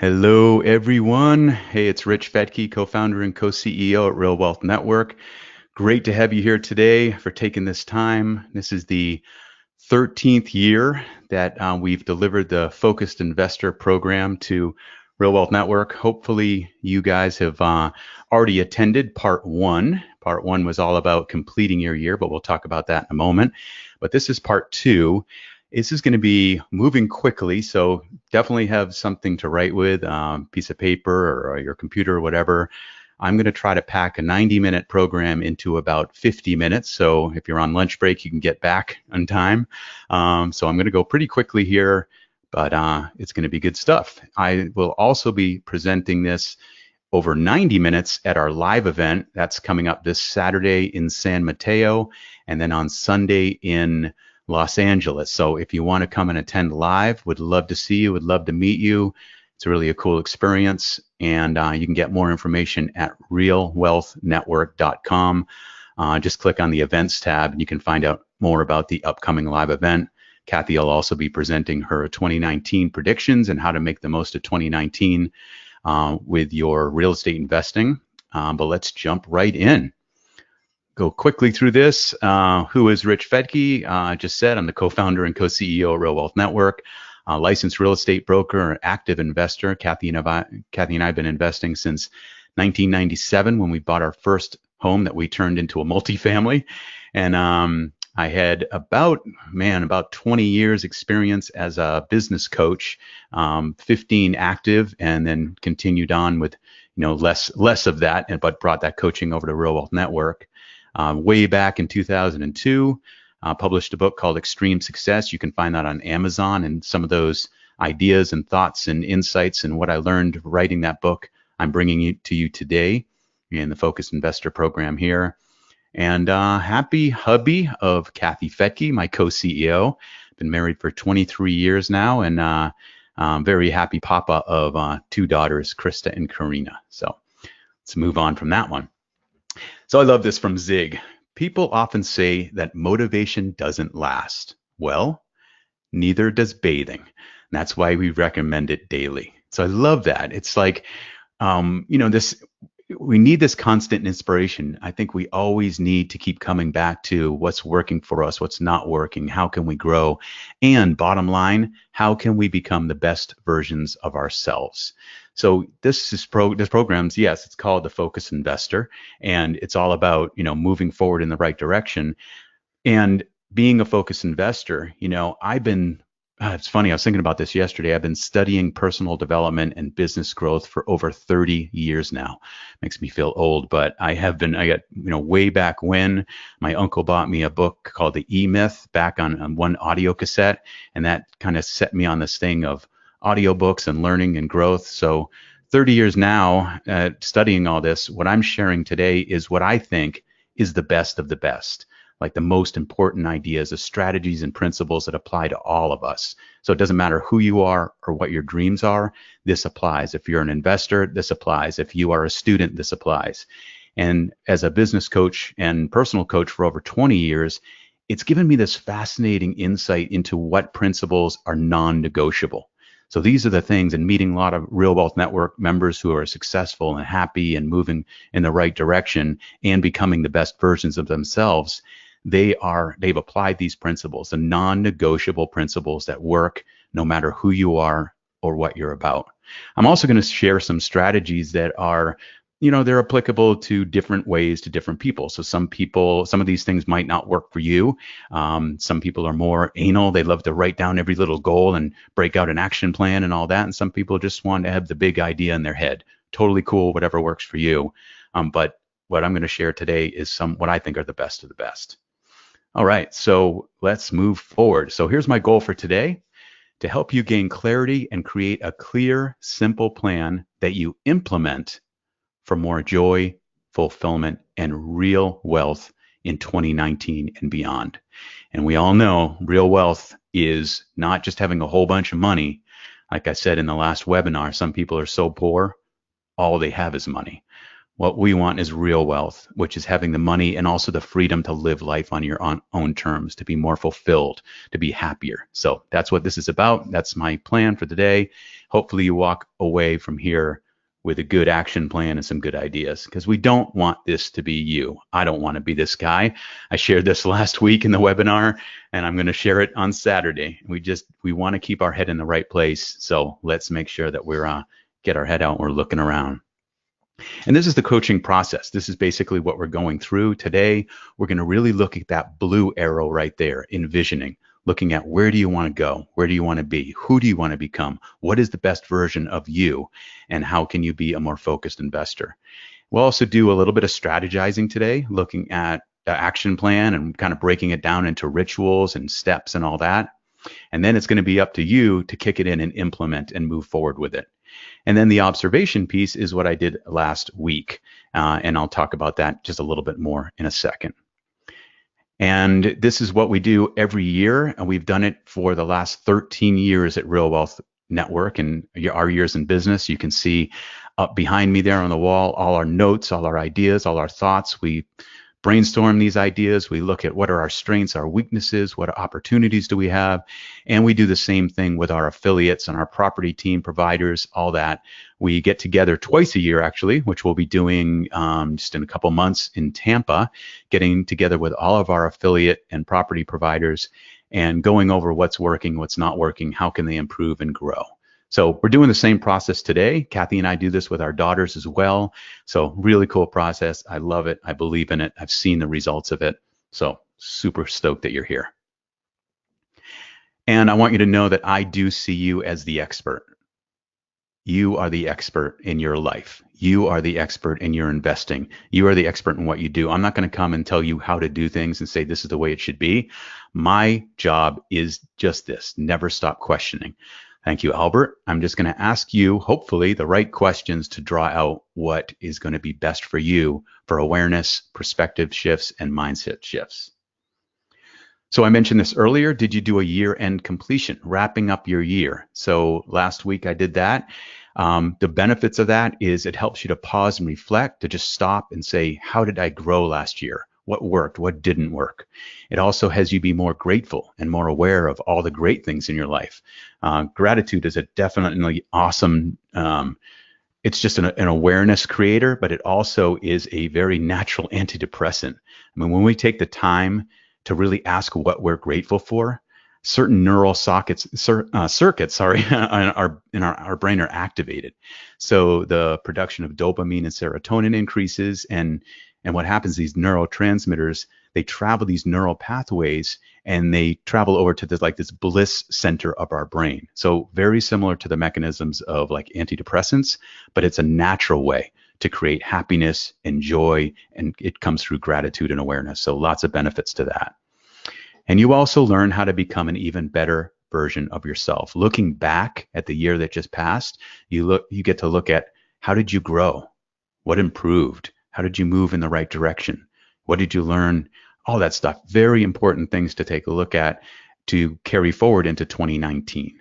Hello, everyone. Hey, it's Rich Fettke, co-founder and co-CEO at Real Wealth Network. Great to have you here today for taking this time. This is the 13th year that we've delivered the Focused Investor Program to Real Wealth Network. Hopefully, you guys have already attended part one. Part one was all about completing your year, but we'll talk about that in a moment. But this is part two. This is going to be moving quickly, so definitely have something to write with, piece of paper or your computer or whatever. I'm going to try to pack a 90-minute program into about 50 minutes. So if you're on lunch break, you can get back on time. So I'm going to go pretty quickly here, but it's going to be good stuff. I will also be presenting this over 90 minutes at our live event. That's coming up this Saturday in San Mateo, and then on Sunday in Los Angeles. So if you want to come and attend live, would love to see you, would love to meet you. It's really a cool experience, and you can get more information at realwealthnetwork.com. Just click on the events tab and you can find out more about the upcoming live event. Kathy will also be presenting her 2019 predictions and how to make the most of 2019 with your real estate investing. But let's jump right in. Go quickly through this. Who is Rich Fettke? I just said I'm the co-founder and co-CEO of Real Wealth Network, licensed real estate broker, active investor. Kathy and I have been investing since 1997 when we bought our first home that we turned into a multifamily. And I had about 20 years experience as a business coach, 15 active, and then continued on with less of that, but brought that coaching over to Real Wealth Network. Way back in 2002, published a book called Extreme Success. You can find that on Amazon, and some of those ideas and thoughts and insights and what I learned writing that book, I'm bringing to you today in the Focused Investor Program here. And happy hubby of Kathy Fettke, my co-CEO. Been married for 23 years now, and very happy papa of two daughters, Krista and Karina. So let's move on from that one. So I love this from Zig. People often say that motivation doesn't last. Well, neither does bathing. And that's why we recommend it daily. So I love that. It's like, we need this constant inspiration. I think we always need to keep coming back to what's working for us, what's not working, how can we grow, and bottom line, how can we become the best versions of ourselves? So this program's, yes, it's called the Focused Investor, and it's all about, moving forward in the right direction. And being a focused investor, it's funny, I was thinking about this yesterday. I've been studying personal development and business growth for over 30 years now. Makes me feel old, but I got, way back when my uncle bought me a book called The E-Myth back on one audio cassette. And that kind of set me on this thing of audiobooks and learning and growth. So 30 years now, studying all this, what I'm sharing today is what I think is the best of the best. Like the most important ideas, the strategies and principles that apply to all of us. So it doesn't matter who you are or what your dreams are, this applies. If you're an investor, this applies. If you are a student, this applies. And as a business coach and personal coach for over 20 years, it's given me this fascinating insight into what principles are non-negotiable. So these are the things, and meeting a lot of Real Wealth Network members who are successful and happy and moving in the right direction and becoming the best versions of themselves. They've applied these principles, the non-negotiable principles that work no matter who you are or what you're about. I'm also going to share some strategies that are, they're applicable to different ways to different people. So some of these things might not work for you. Some people are more anal. They love to write down every little goal and break out an action plan and all that. And some people just want to have the big idea in their head. Totally cool, whatever works for you. But what I'm going to share today is what I think are the best of the best. All right, so let's move forward. So here's my goal for today: to help you gain clarity and create a clear, simple plan that you implement for more joy, fulfillment, and real wealth in 2019 and beyond. And we all know real wealth is not just having a whole bunch of money. Like I said in the last webinar, some people are so poor, all they have is money. What we want is real wealth, which is having the money and also the freedom to live life on your own terms, to be more fulfilled, to be happier. So that's what this is about. That's my plan for the day. Hopefully you walk away from here with a good action plan and some good ideas, because we don't want this to be you. I don't want to be this guy. I shared this last week in the webinar, and I'm going to share it on Saturday. We want to keep our head in the right place. So let's make sure that we're get our head out and we're looking around. And this is the coaching process. This is basically what we're going through today. We're going to really look at that blue arrow right there, envisioning, looking at where do you want to go? Where do you want to be? Who do you want to become? What is the best version of you? And how can you be a more focused investor? We'll also do a little bit of strategizing today, looking at the action plan and kind of breaking it down into rituals and steps and all that. And then it's going to be up to you to kick it in and implement and move forward with it. And then the observation piece is what I did last week. And I'll talk about that just a little bit more in a second. And this is what we do every year. And we've done it for the last 13 years at Real Wealth Network and our years in business. You can see up behind me there on the wall, all our notes, all our ideas, all our thoughts. We brainstorm these ideas. We look at what are our strengths, our weaknesses, what opportunities do we have, and we do the same thing with our affiliates and our property team providers, all that. We get together twice a year, actually, which we'll be doing just in a couple months in Tampa, getting together with all of our affiliate and property providers and going over what's working, what's not working, how can they improve and grow. So we're doing the same process today. Kathy and I do this with our daughters as well. So really cool process. I love it. I believe in it. I've seen the results of it. So super stoked that you're here. And I want you to know that I do see you as the expert. You are the expert in your life. You are the expert in your investing. You are the expert in what you do. I'm not going to come and tell you how to do things and say this is the way it should be. My job is just this. Never stop questioning. Thank you, Albert. I'm just going to ask you, hopefully, the right questions to draw out what is going to be best for you for awareness, perspective shifts, and mindset shifts. So I mentioned this earlier. Did you do a year-end completion, wrapping up your year? So last week I did that. The benefits of that is it helps you to pause and reflect, to just stop and say, how did I grow last year? What worked? What didn't work? It also has you be more grateful and more aware of all the great things in your life. Gratitude is a definitely awesome, it's just an awareness creator, but it also is a very natural antidepressant. I mean, when we take the time to really ask what we're grateful for, certain neural circuits, in our brain are activated. So the production of dopamine and serotonin increases, and what happens, these neurotransmitters, they travel these neural pathways and they travel over to this bliss center of our brain. So very similar to the mechanisms of like antidepressants, but it's a natural way to create happiness and joy, and it comes through gratitude and awareness. So lots of benefits to that. And you also learn how to become an even better version of yourself. Looking back at the year that just passed, you get to look at, how did you grow? What improved? How did you move in the right direction? What did you learn? All that stuff. Very important things to take a look at to carry forward into 2019.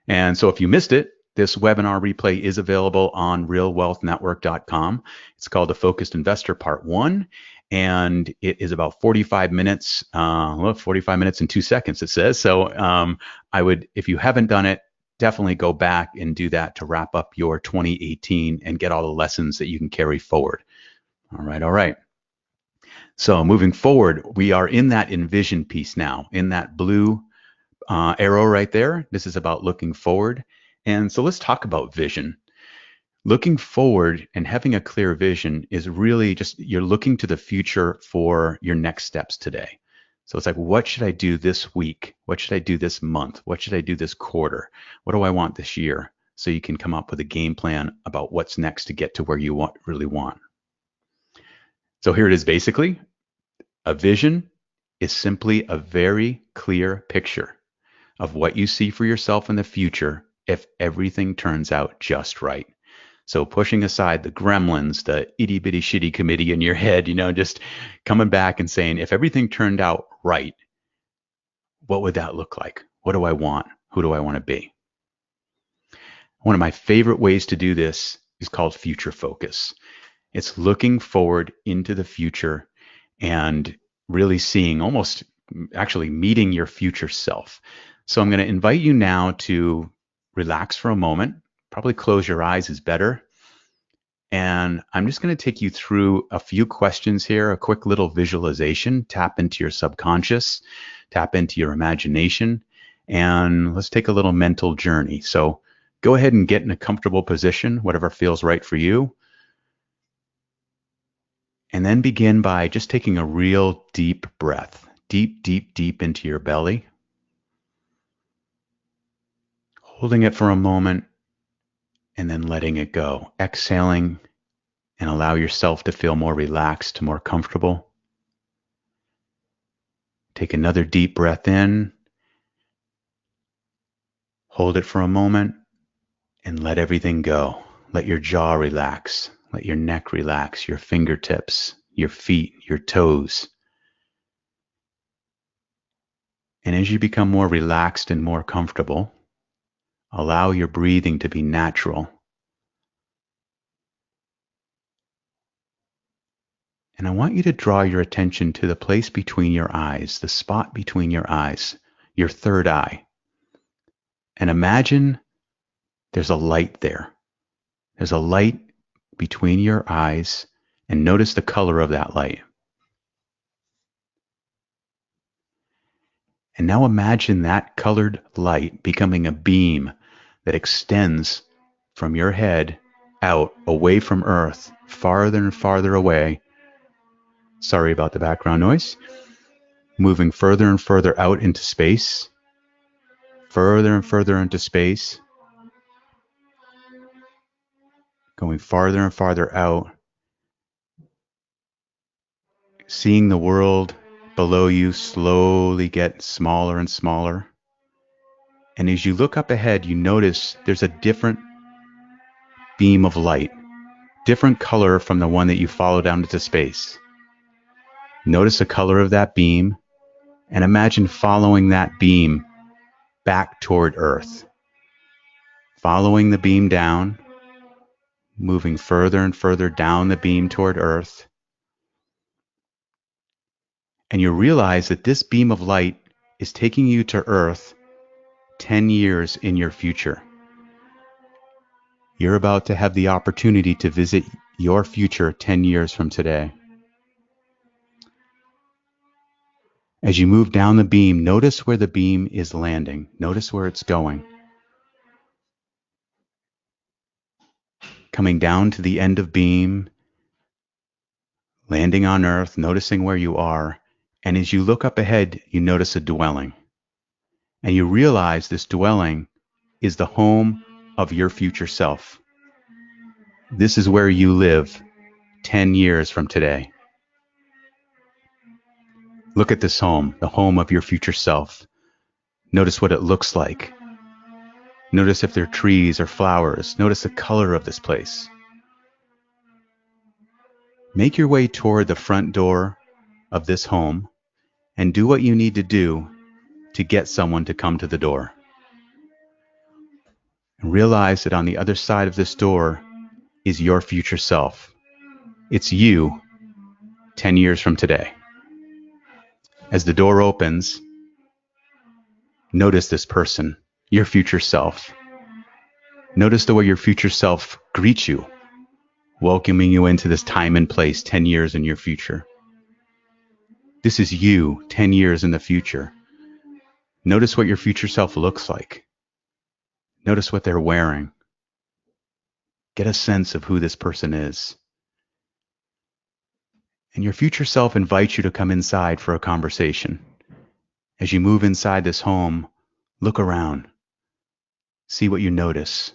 And so if you missed it, this webinar replay is available on realwealthnetwork.com. It's called The Focused Investor Part 1. And it is about 45 minutes, 45 minutes and 2 seconds, it says. So I would, if you haven't done it, definitely go back and do that to wrap up your 2018 and get all the lessons that you can carry forward. All right. So moving forward, we are in that envision piece now, in that blue arrow right there. This is about looking forward. And so let's talk about vision. Looking forward and having a clear vision is really just, you're looking to the future for your next steps today. So it's like, what should I do this week? What should I do this month? What should I do this quarter? What do I want this year? So you can come up with a game plan about what's next to get to where you really want. So here it is. Basically, a vision is simply a very clear picture of what you see for yourself in the future if everything turns out just right. So pushing aside the gremlins, the itty bitty shitty committee in your head, just coming back and saying, if everything turned out right, what would that look like? What do I want? Who do I want to be? One of my favorite ways to do this is called future focus. It's looking forward into the future and really seeing, almost actually meeting your future self. So I'm going to invite you now to relax for a moment. Probably close your eyes is better. And I'm just going to take you through a few questions here, a quick little visualization, tap into your subconscious, tap into your imagination, and let's take a little mental journey. So go ahead and get in a comfortable position, whatever feels right for you. And then begin by just taking a real deep breath, deep, deep, deep into your belly, holding it for a moment, and then letting it go, exhaling, and allow yourself to feel more relaxed, more comfortable. Take another deep breath in, hold it for a moment, and let everything go. Let your jaw relax, let your neck relax, your fingertips, your feet, your toes. And as you become more relaxed and more comfortable, allow your breathing to be natural. And I want you to draw your attention to the place between your eyes, the spot between your eyes, your third eye. And imagine there's a light there. There's a light between your eyes, and notice the color of that light. And now imagine that colored light becoming a beam that extends from your head out, away from Earth, farther and farther away. Sorry about the background noise. Moving further and further out into space, further and further into space, going farther and farther out, seeing the world below you slowly get smaller and smaller. And as you look up ahead, you notice there's a different beam of light, different color from the one that you follow down into space. Notice the color of that beam and imagine following that beam back toward Earth. Following the beam down, moving further and further down the beam toward Earth. And you realize that this beam of light is taking you to Earth 10 years in your future. You're about to have the opportunity to visit your future 10 years from today. As you move down the beam, notice where the beam is landing. Notice where it's going. Coming down to the end of beam, landing on Earth, noticing where you are. And as you look up ahead, you notice a dwelling. And you realize this dwelling is the home of your future self. This is where you live 10 years from today. Look at this home, the home of your future self. Notice what it looks like. Notice if there are trees or flowers. Notice the color of this place. Make your way toward the front door of this home and do what you need to do to get someone to come to the door. And realize that on the other side of this door is your future self. It's you 10 years from today. As the door opens, notice this person, your future self. Notice the way your future self greets you, welcoming you into this time and place 10 years in your future. This is you 10 years in the future. Notice what your future self looks like. Notice what they're wearing. Get a sense of who this person is. And your future self invites you to come inside for a conversation. As you move inside this home, look around. See what you notice.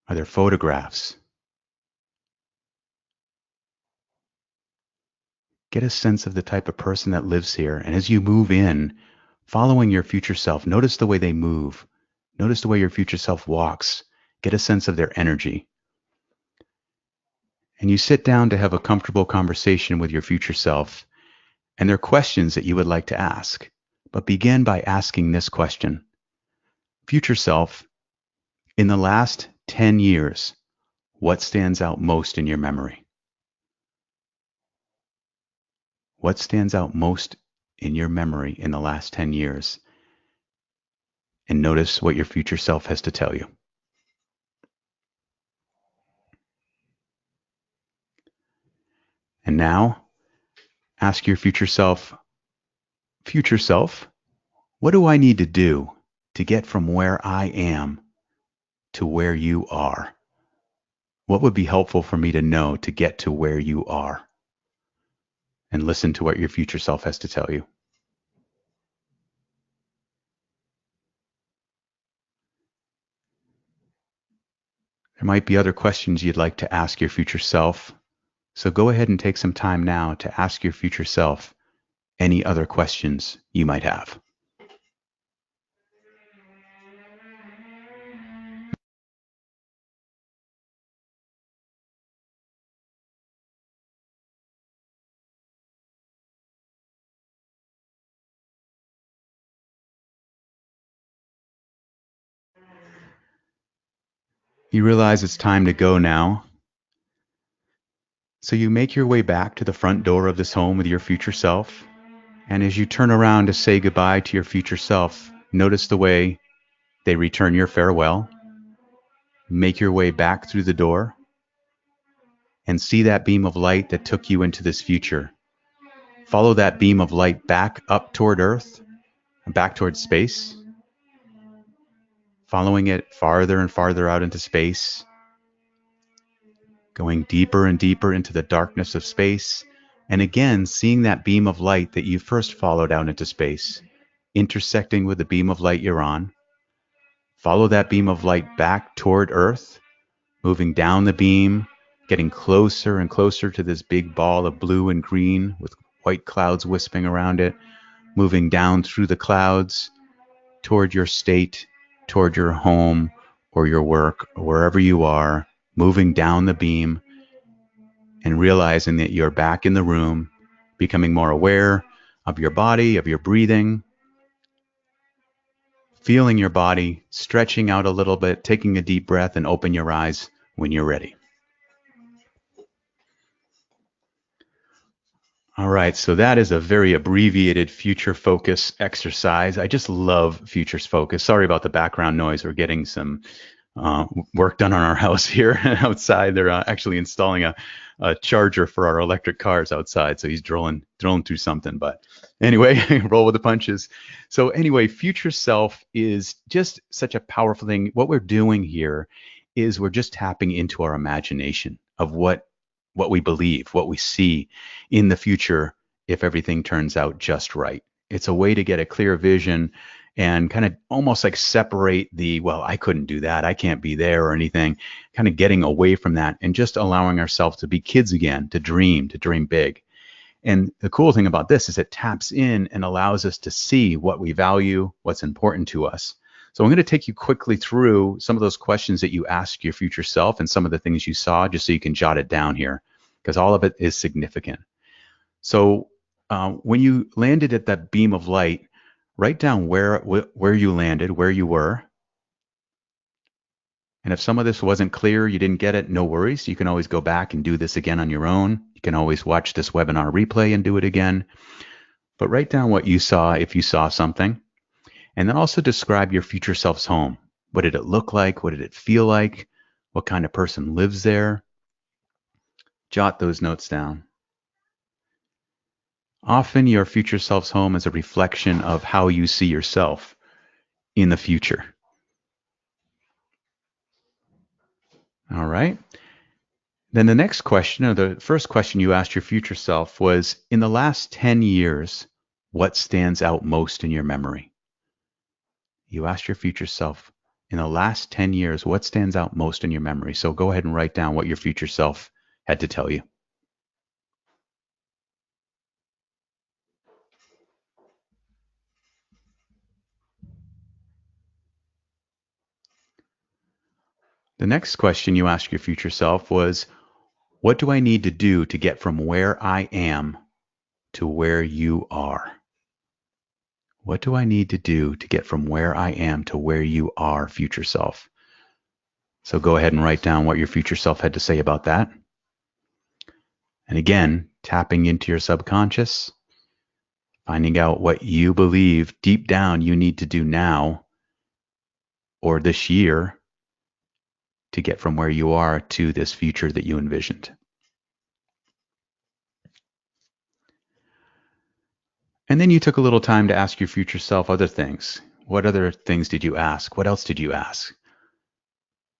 Are there photographs? Get a sense of the type of person that lives here. And as you move in, following your future self, notice the way they move. Notice the way your future self walks. Get a sense of their energy. And you sit down to have a comfortable conversation with your future self. And there are questions that you would like to ask. But begin by asking this question. Future self, in the last 10 years, What stands out most in your memory? What stands out most in your memory in the last 10 years? And notice what your future self has to tell you. And now, ask your future self, what do I need to do to get from where I am to where you are? What would be helpful for me to know to get to where you are? And listen to what your future self has to tell you. There might be other questions you'd like to ask your future self. So go ahead and take some time now to ask your future self any other questions you might have. You realize it's time to go now. So you make your way back to the front door of this home with your future self. And as you turn around to say goodbye to your future self, notice the way they return your farewell. Make your way back through the door and see that beam of light that took you into this future. Follow that beam of light back up toward Earth and back toward space, following it farther and farther out into space, going deeper and deeper into the darkness of space, and again seeing that beam of light that you first followed out into space, intersecting with the beam of light you're on. Follow that beam of light back toward Earth, moving down the beam, getting closer and closer to this big ball of blue and green with white clouds wisping around it, moving down through the clouds toward your state, toward your home or your work, or wherever you are, moving down the beam and realizing that you're back in the room, becoming more aware of your body, of your breathing, feeling your body, stretching out a little bit, taking a deep breath, and open your eyes when you're ready. All right, so that is a very abbreviated future focus exercise. I just love futures focus. Sorry about the background noise. We're getting some work done on our house here outside. They're actually installing a charger for our electric cars outside. So he's drilling through something. But anyway, roll with the punches. So anyway, future self is just such a powerful thing. What we're doing here is we're just tapping into our imagination of what we believe, what we see in the future if everything turns out just right. It's a way to get a clear vision and kind of almost like separate the, well, I couldn't do that, I can't be there or anything, kind of getting away from that and just allowing ourselves to be kids again, to dream big. And the cool thing about this is it taps in and allows us to see what we value, what's important to us. So I'm going to take you quickly through some of those questions that you ask your future self and some of the things you saw, just so you can jot it down here, because all of it is significant. So when you landed at that beam of light, write down where you landed, where you were. And if some of this wasn't clear, you didn't get it, no worries. You can always go back and do this again on your own. You can always watch this webinar replay and do it again. But write down what you saw if you saw something. And then also describe your future self's home. What did it look like? What did it feel like? What kind of person lives there? Jot those notes down. Often your future self's home is a reflection of how you see yourself in the future. All right. Then the next question, or the first question you asked your future self was, in the last 10 years, what stands out most in your memory? You asked your future self, in the last 10 years, what stands out most in your memory? So go ahead and write down what your future self had to tell you. The next question you asked your future self was, what do I need to do to get from where I am to where you are? What do I need to do to get from where I am to where you are, future self? So go ahead and write down what your future self had to say about that. And again, tapping into your subconscious, finding out what you believe deep down you need to do now or this year to get from where you are to this future that you envisioned. And then you took a little time to ask your future self other things. What other things did you ask? What else did you ask?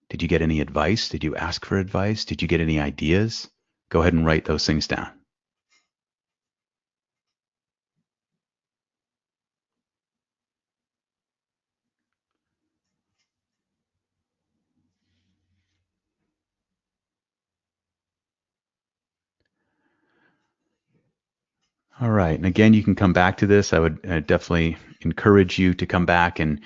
Did you get any advice? Did you ask for advice? Did you get any ideas? Go ahead and write those things down. All right. And again, you can come back to this. I would definitely encourage you to come back and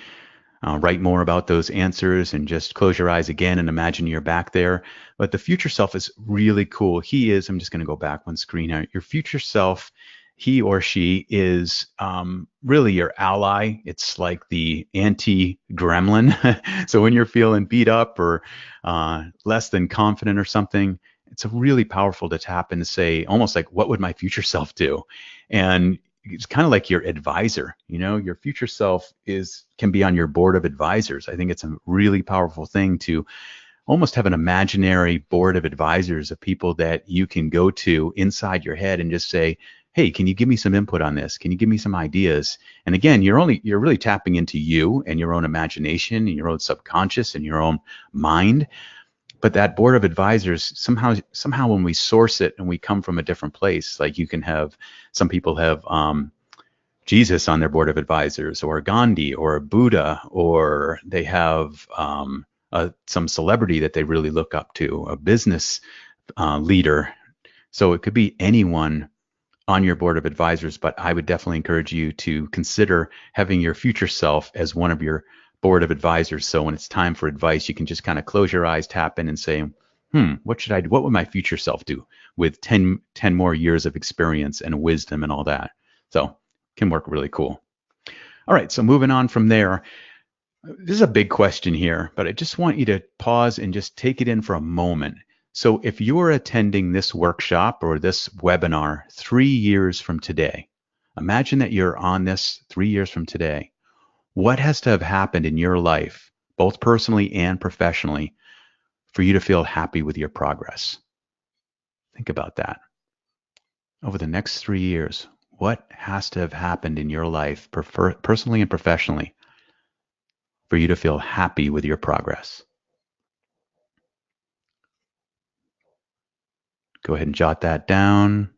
write more about those answers and just close your eyes again and imagine you're back there. But the future self is really cool. I'm just going to go back one screen here. Your future self, he or she is really your ally. It's like the anti-gremlin. So when you're feeling beat up or less than confident or something, it's really powerful to tap and say, almost like, what would my future self do? And it's kind of like your advisor. Your future self can be on your board of advisors. I think it's a really powerful thing to almost have an imaginary board of advisors of people that you can go to inside your head and just say, hey, can you give me some input on this? Can you give me some ideas? And again, you're really tapping into you and your own imagination and your own subconscious and your own mind. But that board of advisors, somehow when we source it and we come from a different place, like some people have Jesus on their board of advisors, or Gandhi, or Buddha, or they have some celebrity that they really look up to, a business leader. So it could be anyone on your board of advisors, but I would definitely encourage you to consider having your future self as one of your board of advisors. So when it's time for advice, you can just kind of close your eyes, tap in and say, what should I do? What would my future self do with 10 more years of experience and wisdom and all that? So can work really cool. All right, so moving on from there. This is a big question here, but I just want you to pause and just take it in for a moment. So if you're attending this workshop or this webinar 3 years from today, imagine that you're on this 3 years from today. What has to have happened in your life, both personally and professionally, for you to feel happy with your progress? Think about that. Over the next 3 years, what has to have happened in your life, personally and professionally, for you to feel happy with your progress? Go ahead and jot that down.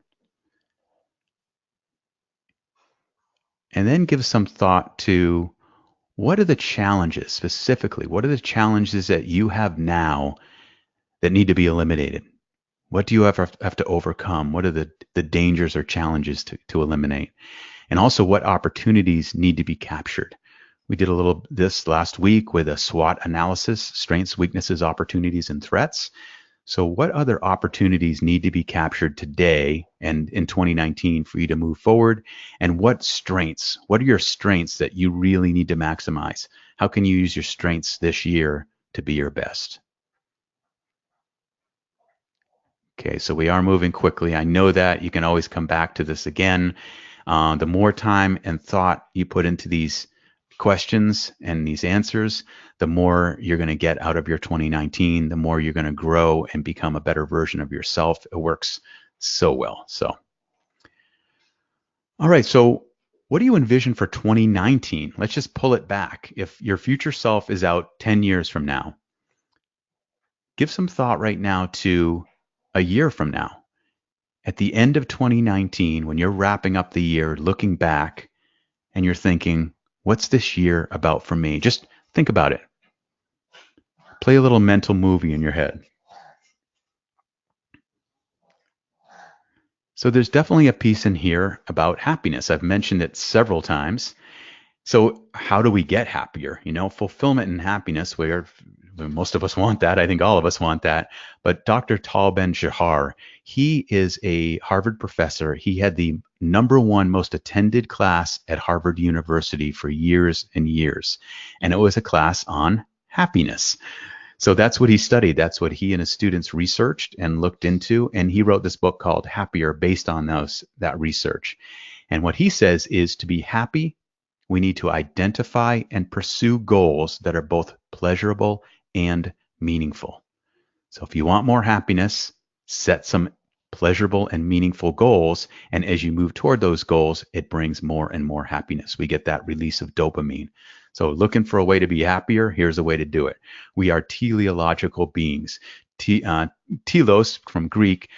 And then give some thought to, what are the challenges specifically? What are the challenges that you have now that need to be eliminated? What do you have to overcome? What are the dangers or challenges to eliminate? And also, what opportunities need to be captured? We did a little this last week with a SWOT analysis: strengths, weaknesses, opportunities, and threats. So what other opportunities need to be captured today and in 2019 for you to move forward? And what are your strengths that you really need to maximize? How can you use your strengths this year to be your best? Okay, so we are moving quickly. I know that. You can always come back to this again. The more time and thought you put into these questions and these answers, the more you're going to get out of your 2019, the more you're going to grow and become a better version of yourself. It works so well. So, all right. So what do you envision for 2019? Let's just pull it back. If your future self is out 10 years from now, give some thought right now to a year from now. At the end of 2019, when you're wrapping up the year, looking back, and you're thinking, what's this year about for me? Just think about it. Play a little mental movie in your head. So there's definitely a piece in here about happiness. I've mentioned it several times. So how do we get happier? Fulfillment and happiness, most of us want that. I think all of us want that. But Dr. Tal Ben-Shahar, he is a Harvard professor. He had the #1 most attended class at Harvard University for years and years. And it was a class on happiness. So that's what he studied. That's what he and his students researched and looked into. And he wrote this book called Happier based on that research. And what he says is to be happy, we need to identify and pursue goals that are both pleasurable and meaningful. So if you want more happiness, set some pleasurable and meaningful goals. And as you move toward those goals, it brings more and more happiness. We get that release of dopamine. So looking for a way to be happier, here's a way to do it. We are teleological beings. Telos from Greek,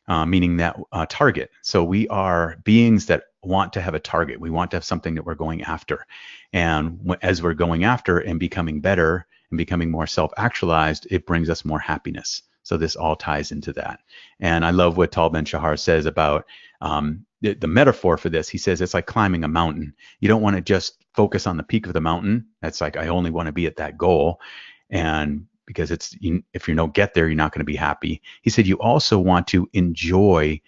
meaning that target. So we are beings that want to have a target. We want to have something that we're going after. And as we're going after and becoming better and becoming more self-actualized, it brings us more happiness. So this all ties into that. And I love what Tal Ben-Shahar says about the metaphor for this. He says it's like climbing a mountain. You don't want to just focus on the peak of the mountain. That's like, I only want to be at that goal. And because if you don't get there, you're not going to be happy. He said you also want to enjoy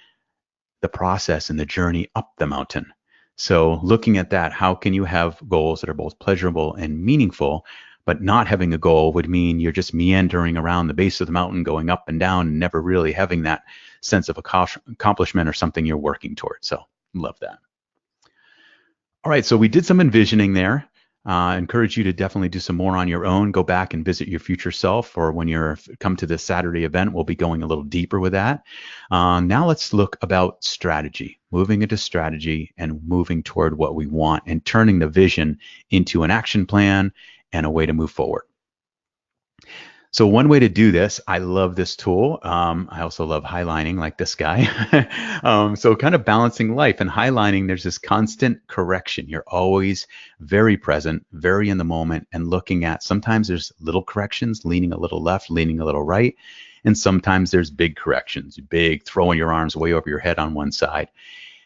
the process and the journey up the mountain. So looking at that, how can you have goals that are both pleasurable and meaningful? But not having a goal would mean you're just meandering around the base of the mountain, going up and down, and never really having that sense of accomplishment or something you're working towards. So love that. All right, so we did some envisioning there. Encourage you to definitely do some more on your own. Go back and visit your future self, or when you come to this Saturday event, we'll be going a little deeper with that. Now let's look about strategy, moving into strategy and moving toward what we want and turning the vision into an action plan and a way to move forward. So one way to do this, I love this tool. I also love highlining like this guy. So kind of balancing life and highlining, there's this constant correction. You're always very present, very in the moment, and looking at, sometimes there's little corrections, leaning a little left, leaning a little right. And sometimes there's big corrections, big throwing your arms way over your head on one side.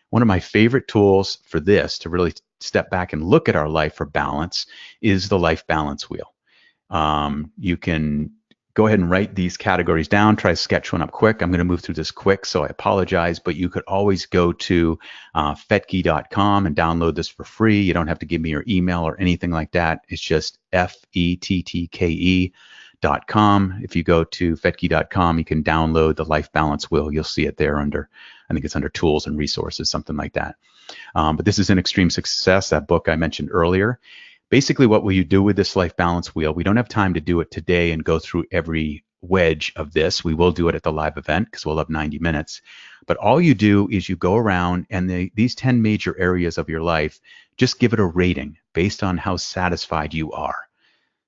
One of my favorite tools for this, to really step back and look at our life for balance, is the life balance wheel. You can go ahead and write these categories down, try to sketch one up quick. I'm going to move through this quick, so I apologize, but you could always go to fettke.com and download this for free. You don't have to give me your email or anything like that. It's just fettke.com. If you go to fettke.com, you can download the life balance wheel. You'll see it there under, I think it's under tools and resources, something like that. But this is an extreme success, that book I mentioned earlier. Basically, what will you do with this life balance wheel? We don't have time to do it today and go through every wedge of this. We will do it at the live event because we'll have 90 minutes. But all you do is you go around and these 10 major areas of your life, just give it a rating based on how satisfied you are.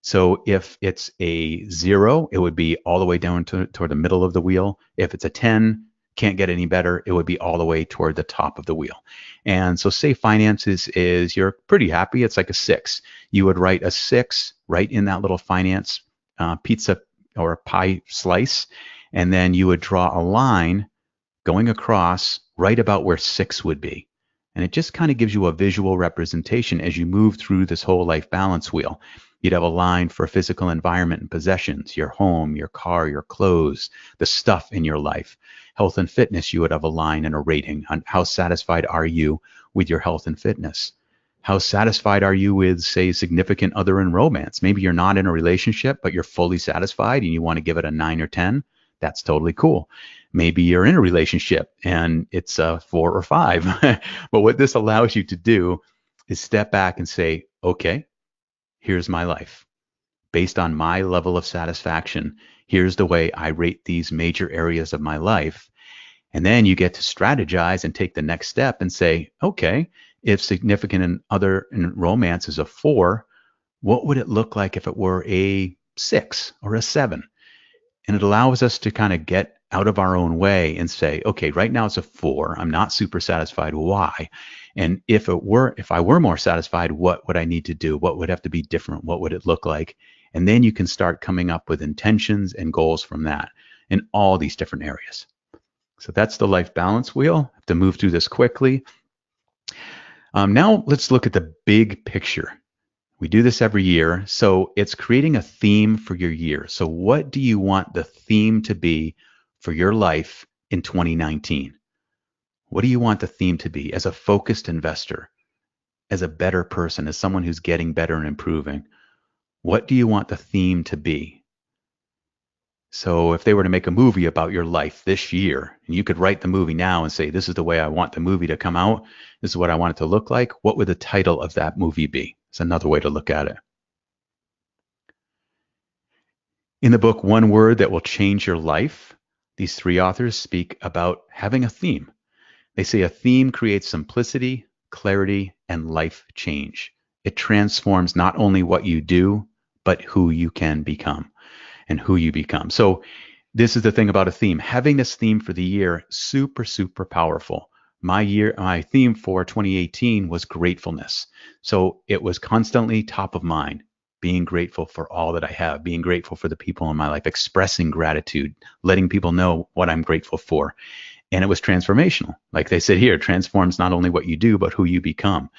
So if it's a 0, it would be all the way down toward the middle of the wheel. If it's a 10, can't get any better, it would be all the way toward the top of the wheel. And so say finances is, you're pretty happy, it's like a 6. You would write a 6 right in that little finance pizza or pie slice, and then you would draw a line going across right about where 6 would be. And it just kind of gives you a visual representation as you move through this whole life balance wheel. You'd have a line for physical environment and possessions, your home, your car, your clothes, the stuff in your life. Health and fitness, you would have a line and a rating on how satisfied are you with your health and fitness. How satisfied are you with, say, significant other in romance? Maybe you're not in a relationship, but you're fully satisfied and you want to give it a 9 or 10. That's totally cool. Maybe you're in a relationship and it's a 4 or 5. But what this allows you to do is step back and say, okay, here's my life. Based on my level of satisfaction, here's the way I rate these major areas of my life. And then you get to strategize and take the next step and say, okay, if significant and other in romance is a 4, what would it look like if it were a 6 or a 7? And it allows us to kind of get out of our own way and say, okay, right now it's a 4. I'm not super satisfied. Why? And if I were more satisfied, what would I need to do? What would have to be different? What would it look like? And then you can start coming up with intentions and goals from that in all these different areas. So that's the life balance wheel. I have to move through this quickly. Now let's look at the big picture. We do this every year. So it's creating a theme for your year. So what do you want the theme to be for your life in 2019? What do you want the theme to be as a focused investor, as a better person, as someone who's getting better and improving? What do you want the theme to be? So if they were to make a movie about your life this year, and you could write the movie now and say, this is the way I want the movie to come out, this is what I want it to look like, what would the title of that movie be? It's another way to look at it. In the book, One Word That Will Change Your Life, these three authors speak about having a theme. They say a theme creates simplicity, clarity, and life change. It transforms not only what you do, but who you can become and who you become. So this is the thing about a theme. Having this theme for the year, super, super powerful. My theme for 2018 was gratefulness. So it was constantly top of mind, being grateful for all that I have, being grateful for the people in my life, expressing gratitude, letting people know what I'm grateful for. And it was transformational. Like they said here, transforms not only what you do, but who you become.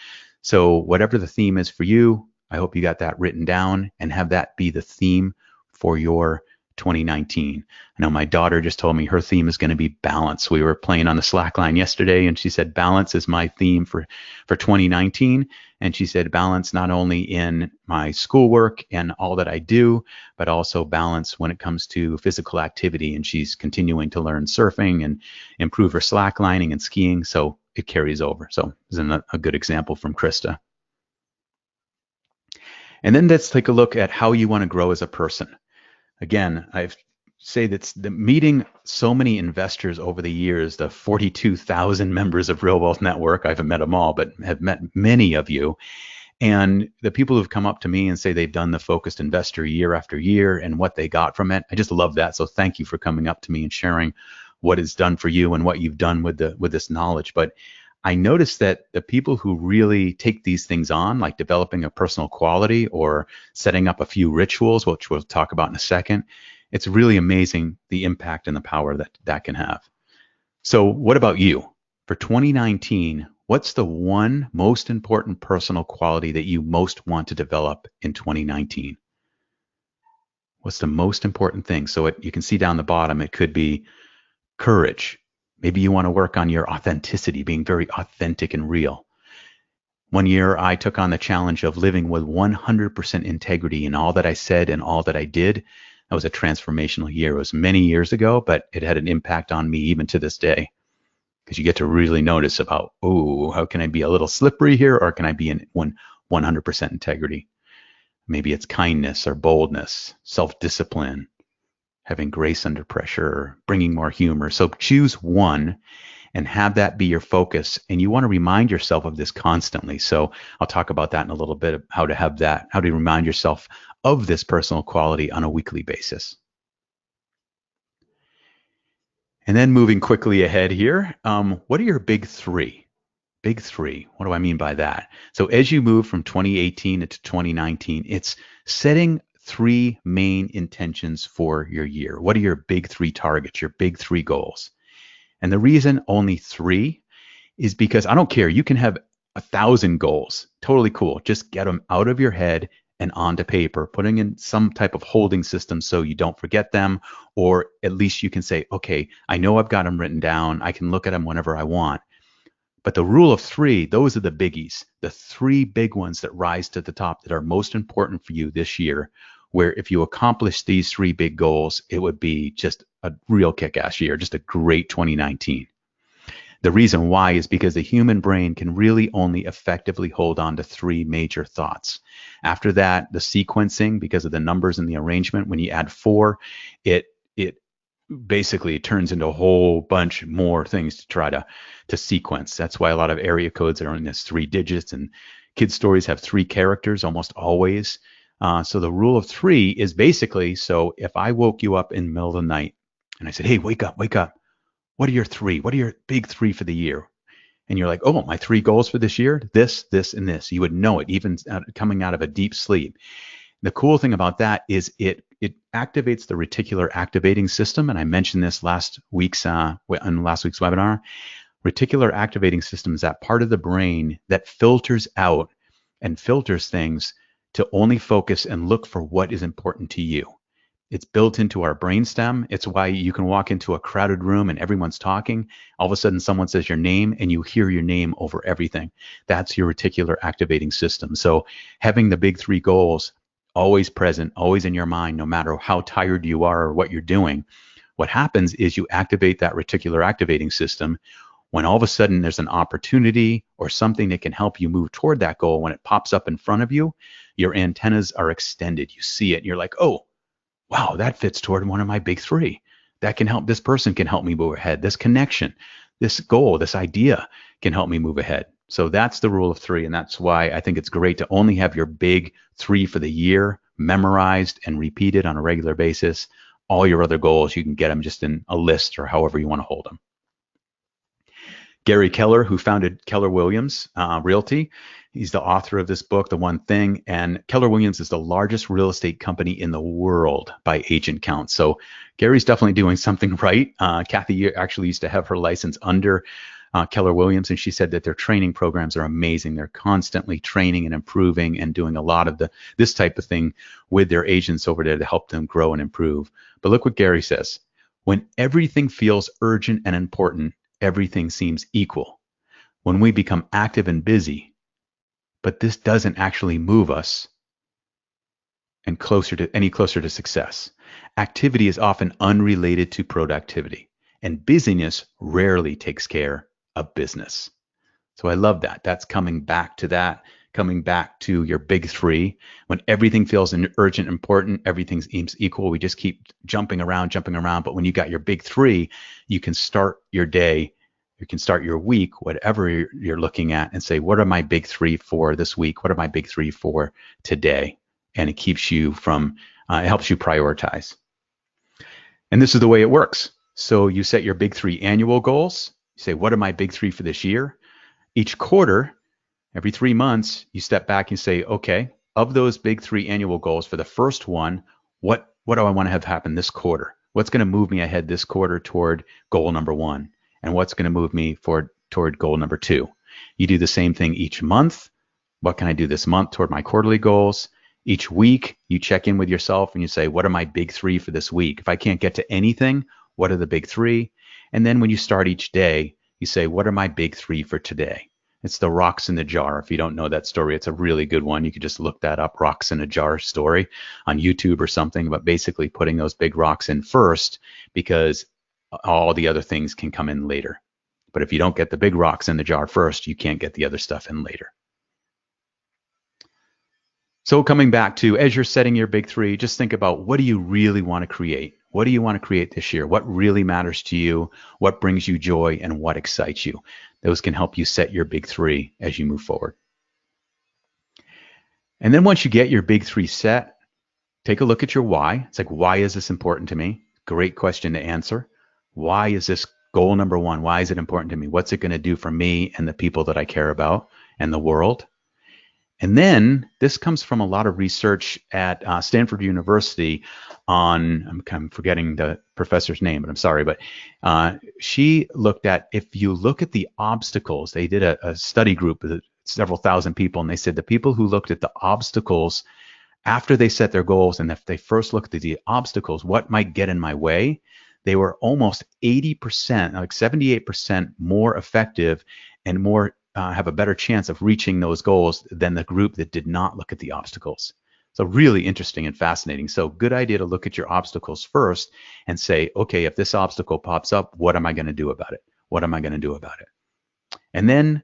So whatever the theme is for you, I hope you got that written down and have that be the theme for your 2019. I know my daughter just told me her theme is going to be balance. We were playing on the Slack line yesterday, and she said balance is my theme for 2019. And she said balance not only in my schoolwork and all that I do, but also balance when it comes to physical activity. And she's continuing to learn surfing and improve her slacklining and skiing. So it carries over. So this is a good example from Krista. And then let's take a look at how you want to grow as a person. Again, I say that the meeting so many investors over the years, the 42,000 members of Real Wealth Network, I haven't met them all, but have met many of you. And the people who've come up to me and say they've done the focused investor year after year and what they got from it, I just love that. So thank you for coming up to me and sharing what it's done for you and what you've done with this knowledge. But I noticed that the people who really take these things on, like developing a personal quality or setting up a few rituals, which we'll talk about in a second, it's really amazing the impact and the power that can have. So what about you? For 2019, what's the one most important personal quality that you most want to develop in 2019? What's the most important thing? So you can see down the bottom, it could be courage. Maybe you want to work on your authenticity, being very authentic and real. One year, I took on the challenge of living with 100% integrity in all that I said and all that I did. That was a transformational year. It was many years ago, but it had an impact on me even to this day, because you get to really notice about, oh, how can I be a little slippery here, or can I be in 100% integrity? Maybe it's kindness or boldness, self-discipline, having grace under pressure, bringing more humor. So choose one and have that be your focus. And you want to remind yourself of this constantly. So I'll talk about that in a little bit, how to have that, how to remind yourself of this personal quality on a weekly basis. And then moving quickly ahead here, what are your big three? Big three. What do I mean by that? So as you move from 2018 into 2019, it's setting three main intentions for your year. What are your big three targets, your big three goals? And the reason only three is because I don't care. You can have 1,000 goals. Totally cool. Just get them out of your head and onto paper, putting in some type of holding system so you don't forget them, or at least you can say, okay, I know I've got them written down. I can look at them whenever I want. But the rule of three, those are the biggies, the three big ones that rise to the top that are most important for you this year, where if you accomplish these three big goals, it would be just a real kick-ass year, just a great 2019. The reason why is because the human brain can really only effectively hold on to three major thoughts. After that, the sequencing, because of the numbers and the arrangement, when you add four, it basically turns into a whole bunch more things to try to sequence. That's why a lot of area codes are in this 3 digits, and kids' stories have 3 characters almost always. So the rule of 3 is basically, so if I woke you up in the middle of the night and I said, hey, wake up, wake up. What are your 3? What are your big 3 for the year? And you're like, oh, my 3 goals for this year, this, and this. You would know it even coming out of a deep sleep. The cool thing about that is it activates the reticular activating system. And I mentioned this last week's webinar. Reticular activating system is that part of the brain that filters out and filters things to only focus and look for what is important to you. It's built into our brainstem. It's why you can walk into a crowded room and everyone's talking. All of a sudden, someone says your name and you hear your name over everything. That's your reticular activating system. So having the big 3 goals always present, always in your mind, no matter how tired you are or what you're doing. What happens is you activate that reticular activating system. When all of a sudden there's an opportunity or something that can help you move toward that goal, when it pops up in front of you, your antennas are extended. You see it and you're like, oh, wow, that fits toward one of my big three. That can help. This person can help me move ahead. This connection, this goal, this idea can help me move ahead. So that's the rule of three. And that's why I think it's great to only have your big three for the year memorized and repeated on a regular basis. All your other goals, you can get them just in a list or however you want to hold them. Gary Keller, who founded Keller Williams Realty, he's the author of this book, The One Thing. And Keller Williams is the largest real estate company in the world by agent count. So Gary's definitely doing something right. Kathy actually used to have her license under Keller Williams, and she said that their training programs are amazing. They're constantly training and improving and doing a lot of this type of thing with their agents over there to help them grow and improve. But look what Gary says. When everything feels urgent and important, everything seems equal. When we become active and busy, but this doesn't actually move us and closer to success. Activity is often unrelated to productivity, and busyness rarely takes care of business. So I love that. That's coming back to your big three. When everything feels urgent, important, everything seems equal. We just keep jumping around. But when you got your big three, you can start your day, you can start your week, whatever you're looking at, and say, what are my big three for this week? What are my big three for today? And it keeps you it helps you prioritize. And this is the way it works. So you set your big three annual goals. You say, what are my big three for this year? Each quarter, every 3 months, you step back and say, okay, of those big three annual goals for the first one, what do I want to have happen this quarter? What's going to move me ahead this quarter toward goal number one? And what's going to move me toward goal number two? You do the same thing each month. What can I do this month toward my quarterly goals? Each week, you check in with yourself and you say, what are my big three for this week? If I can't get to anything, what are the big three? And then when you start each day, you say, what are my big three for today? It's the rocks in the jar. If you don't know that story, it's a really good one. You could just look that up, rocks in a jar story on YouTube or something, but basically putting those big rocks in first because all the other things can come in later. But if you don't get the big rocks in the jar first, you can't get the other stuff in later. So coming back to, as you're setting your big three, just think about, what do you really want to create? What do you want to create this year? What really matters to you? What brings you joy and what excites you? Those can help you set your big three as you move forward. And then once you get your big three set, take a look at your why. It's like, why is this important to me? Great question to answer. Why is this goal number one? Why is it important to me? What's it going to do for me and the people that I care about and the world? And then this comes from a lot of research at Stanford University on, I'm forgetting the professor's name, but I'm sorry, but she looked at, if you look at the obstacles, they did a study group with several thousand people, and they said the people who looked at the obstacles after they set their goals, and if they first looked at the obstacles, what might get in my way, they were almost 80%, like 78% more effective and more have a better chance of reaching those goals than the group that did not look at the obstacles. So really interesting and fascinating. So good idea to look at your obstacles first and say, okay, if this obstacle pops up, what am I going to do about it? What am I going to do about it? And then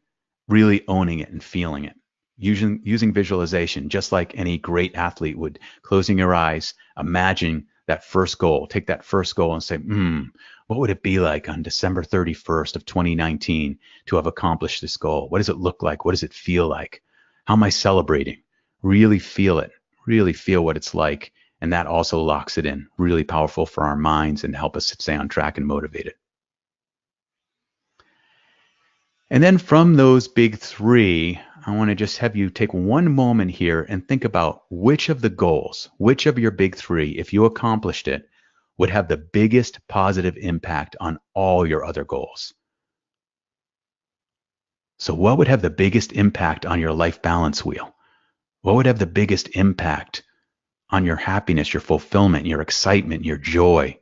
really owning it and feeling it. Using visualization, just like any great athlete would, closing your eyes, imagine that first goal. Take that first goal and say, what would it be like on December 31st of 2019 to have accomplished this goal? What does it look like? What does it feel like? How am I celebrating? Really feel it. Really feel what it's like. And that also locks it in. Really powerful for our minds and help us stay on track and motivated. And then from those big three, I want to just have you take one moment here and think about which of the goals, which of your big three, if you accomplished it, would have the biggest positive impact on all your other goals. So what would have the biggest impact on your life balance wheel? What would have the biggest impact on your happiness, your fulfillment, your excitement, your joy?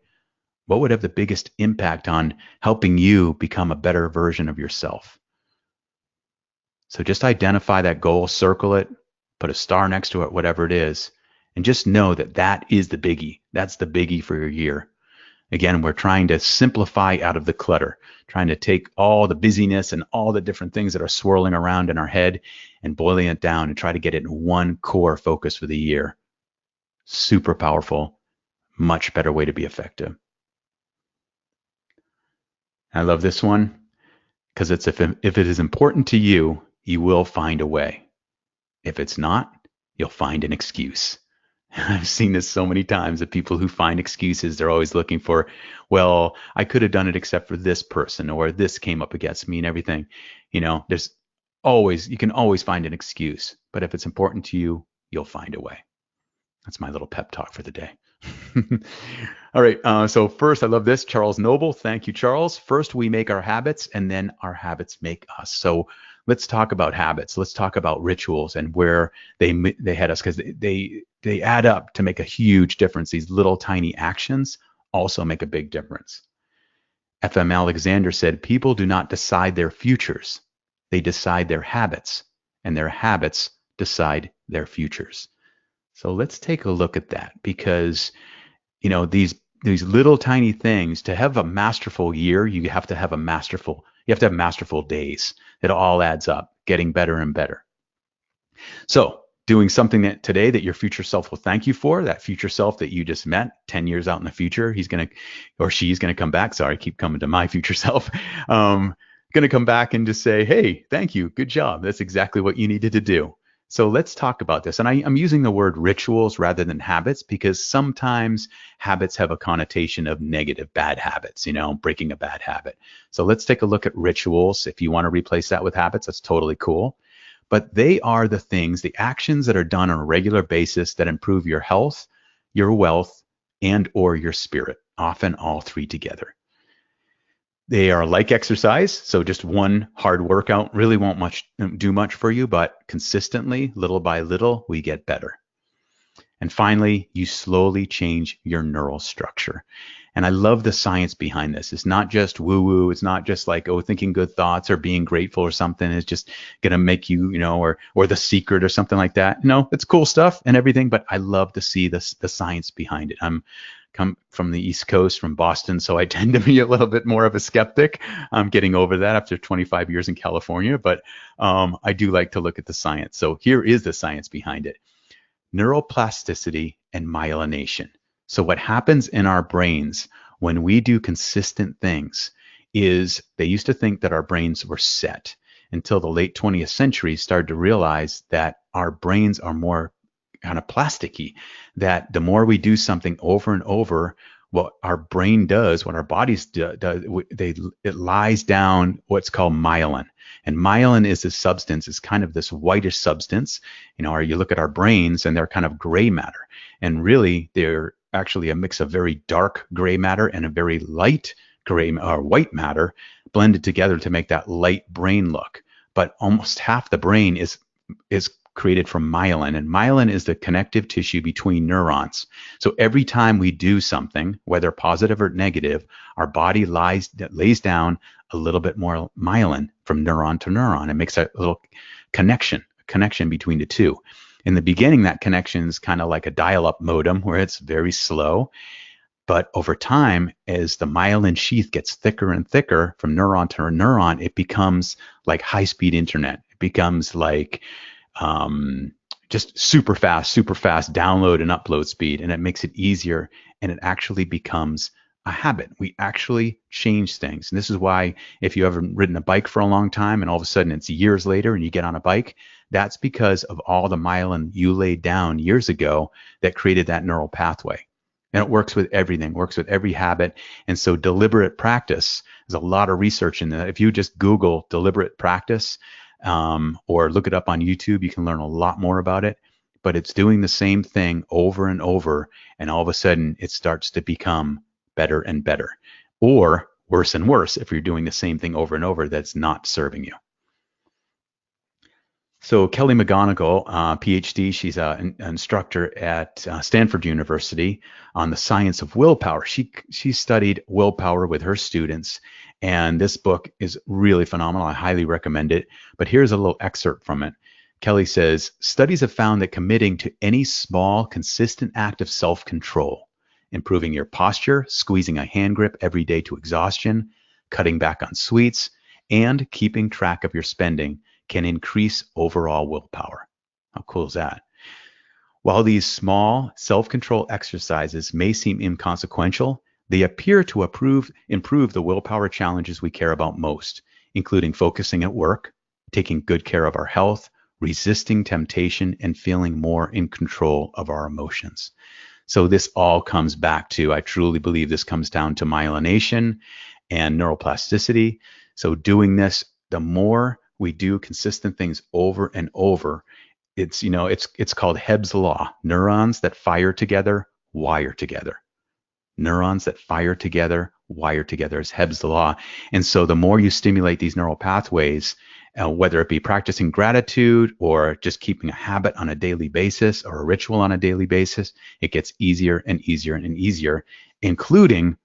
What would have the biggest impact on helping you become a better version of yourself? So just identify that goal, circle it, put a star next to it, whatever it is, And just know that that is the biggie. That's the biggie for your year. Again, we're trying to simplify out of the clutter, trying to take all the busyness and all the different things that are swirling around in our head and boiling it down and try to get it in one core focus for the year. Super powerful, much better way to be effective. I love this one because it's if it is important to you, you will find a way. If it's not, you'll find an excuse. I've seen this so many times that people who find excuses, they're always looking for, well, I could have done it except for this person, or this came up against me and everything. There's always, you can always find an excuse. But if it's important to you, you'll find a way. That's my little pep talk for the day. All right. So first, I love this. Charles Noble. Thank you, Charles. First, we make our habits, and then our habits make us. So let's talk about habits. Let's talk about rituals and where they head us, because they add up to make a huge difference. These little tiny actions also make a big difference. F.M. Alexander said, people do not decide their futures. They decide their habits, and their habits decide their futures. So let's take a look at that, because these little tiny things, to have a masterful year, you have to have masterful days. It all adds up, getting better and better. So doing something that today that your future self will thank you for, that future self that you just met 10 years out in the future, he's going to, or she's going to come back. Sorry, I keep coming to my future self. Going to come back and just say, hey, thank you. Good job. That's exactly what you needed to do. So let's talk about this. And I'm using the word rituals rather than habits, because sometimes habits have a connotation of negative, bad habits, breaking a bad habit. So let's take a look at rituals. If you want to replace that with habits, that's totally cool. But they are the things, the actions that are done on a regular basis that improve your health, your wealth, and or your spirit, often all three together. They are like exercise, so just one hard workout really won't do much for you, but consistently, little by little, we get better. And finally, you slowly change your neural structure. And I love the science behind this. It's not just woo-woo. It's not just like, thinking good thoughts or being grateful or something is just going to make you, or The Secret or something like that. It's cool stuff and everything, but I love to see the science behind it. I'm come from the East Coast, from Boston, so I tend to be a little bit more of a skeptic. I'm getting over that after 25 years in California, but I do like to look at the science. So here is the science behind it. Neuroplasticity and myelination. So what happens in our brains when we do consistent things is, they used to think that our brains were set, until the late 20th century started to realize that our brains are more kind of plasticky, that the more we do something over and over, what our brain does, what our bodies do, it lies down what's called myelin. And myelin is a substance, it's kind of this whitish substance, or you look at our brains and they're kind of gray matter. And really, they're actually a mix of very dark gray matter and a very light gray or white matter blended together to make that light brain look. But almost half the brain is created from myelin, and myelin is the connective tissue between neurons. So every time we do something, whether positive or negative, our body lays down a little bit more myelin from neuron to neuron. It makes a little connection between the two. In the beginning, that connection is kind of like a dial-up modem where it's very slow. But over time, as the myelin sheath gets thicker and thicker from neuron to neuron, it becomes like high-speed internet. It becomes like just super fast download and upload speed, and it makes it easier, and it actually becomes a habit. We actually change things. And this is why, if you haven't ridden a bike for a long time and all of a sudden it's years later and you get on a bike, that's because of all the myelin you laid down years ago that created that neural pathway. And it works with everything, works with every habit. And so deliberate practice, there's a lot of research in that. If you just Google deliberate practice, or look it up on YouTube, you can learn a lot more about it. But it's doing the same thing over and over, and all of a sudden it starts to become better and better, or worse and worse if you're doing the same thing over and over that's not serving you. So Kelly McGonigal, PhD, she's an instructor at Stanford University on the science of willpower. She studied willpower with her students, and this book is really phenomenal. I highly recommend it. But here's a little excerpt from it. Kelly says, studies have found that committing to any small, consistent act of self-control, improving your posture, squeezing a hand grip every day to exhaustion, cutting back on sweets, and keeping track of your spending can increase overall willpower. How cool is that? While these small self-control exercises may seem inconsequential, they appear to improve the willpower challenges we care about most, including focusing at work, taking good care of our health, resisting temptation, and feeling more in control of our emotions. So this all comes back to, I truly believe this comes down to myelination and neuroplasticity. So doing this, the more we do consistent things over and over, it's called Hebb's law. Neurons that fire together wire together. Neurons that fire together wire together is Hebb's law. And so the more you stimulate these neural pathways, whether it be practicing gratitude or just keeping a habit on a daily basis or a ritual on a daily basis, it gets easier and easier and easier, including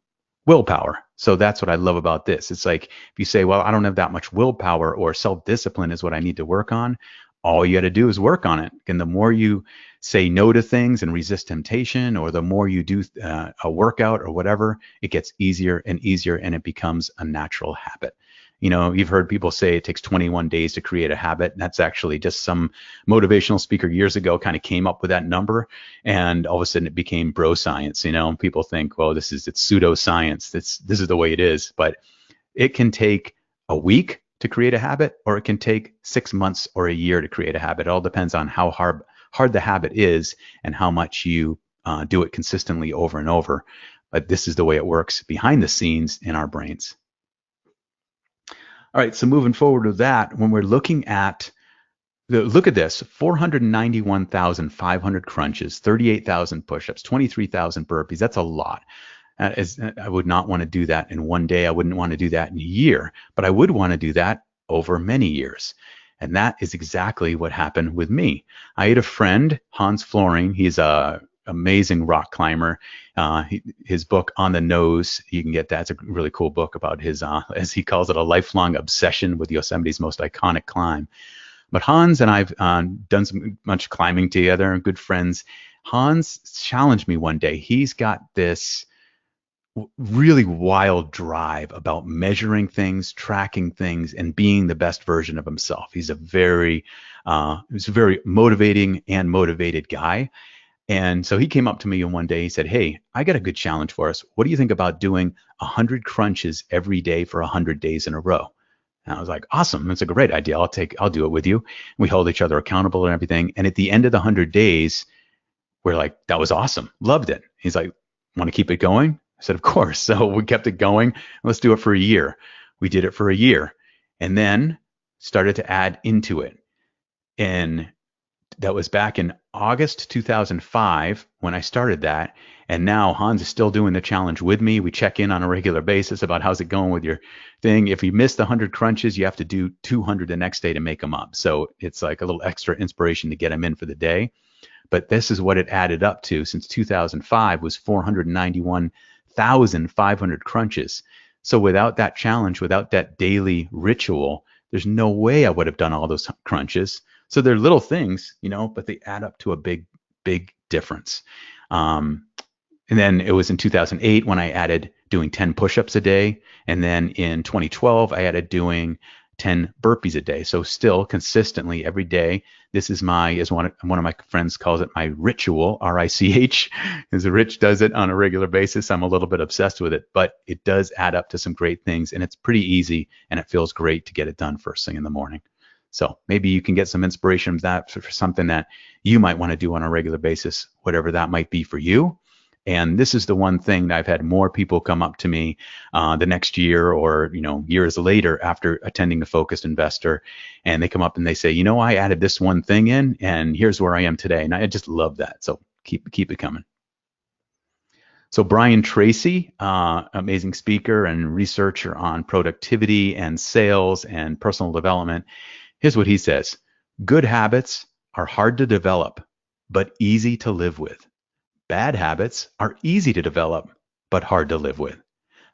willpower. So that's what I love about this. It's like if you say, well, I don't have that much willpower, or self-discipline is what I need to work on, all you got to do is work on it. And the more you say no to things and resist temptation, or the more you do a workout or whatever, it gets easier and easier, and it becomes a natural habit. You've heard people say it takes 21 days to create a habit. That's actually just some motivational speaker years ago kind of came up with that number, and all of a sudden it became bro science. People think, well, it's pseudoscience. This is the way it is, but it can take a week to create a habit, or it can take 6 months or a year to create a habit. It all depends on how hard the habit is and how much you do it consistently over and over. But this is the way it works behind the scenes in our brains. All right, so moving forward with that, when we're looking at look at this, 491,500 crunches, 38,000 push-ups, 23,000 burpees. That's a lot. I would not want to do that in one day. I wouldn't want to do that in a year, but I would want to do that over many years. And that is exactly what happened with me. I had a friend, Hans Floring. He's a amazing rock climber. His book On the Nose, you can get that. It's a really cool book about his, as he calls it, a lifelong obsession with Yosemite's most iconic climb. But Hans and I've done much climbing together and good friends. Hans challenged me one day. He's got this really wild drive about measuring things, tracking things, and being the best version of himself. He's a very motivating and motivated guy. And so he came up to me one day. He said, "Hey, I got a good challenge for us. What do you think about doing 100 crunches every day for 100 days in a row?" And I was like, "Awesome. That's a great idea. I'll do it with you." We hold each other accountable and everything. And at the end of the 100 days, we're like, "That was awesome. Loved it." He's like, "Want to keep it going?" I said, "Of course." So we kept it going. Let's do it for a year. We did it for a year and then started to add into it. And that was back in August 2005 when I started that. And now Hans is still doing the challenge with me. We check in on a regular basis about how's it going with your thing. If you missed 100 crunches, you have to do 200 the next day to make them up. So it's like a little extra inspiration to get them in for the day. But this is what it added up to since 2005 was 491,500 crunches. So without that challenge, without that daily ritual, there's no way I would have done all those crunches. So they're little things, but they add up to a big, big difference. And then it was in 2008 when I added doing 10 push-ups a day. And then in 2012, I added doing 10 burpees a day. So still consistently every day. This is as one of my friends calls it, my ritual, RICH, as Rich does it on a regular basis. I'm a little bit obsessed with it, but it does add up to some great things, and it's pretty easy, and it feels great to get it done first thing in the morning. So maybe you can get some inspiration from that for something that you might want to do on a regular basis, whatever that might be for you. And this is the one thing that I've had more people come up to me the next year or years later after attending the Focused Investor, and they come up and they say, I added this one thing in, and here's where I am today. And I just love that. So keep it coming. So Brian Tracy, amazing speaker and researcher on productivity and sales and personal development. Here's what he says: good habits are hard to develop, but easy to live with. Bad habits are easy to develop, but hard to live with.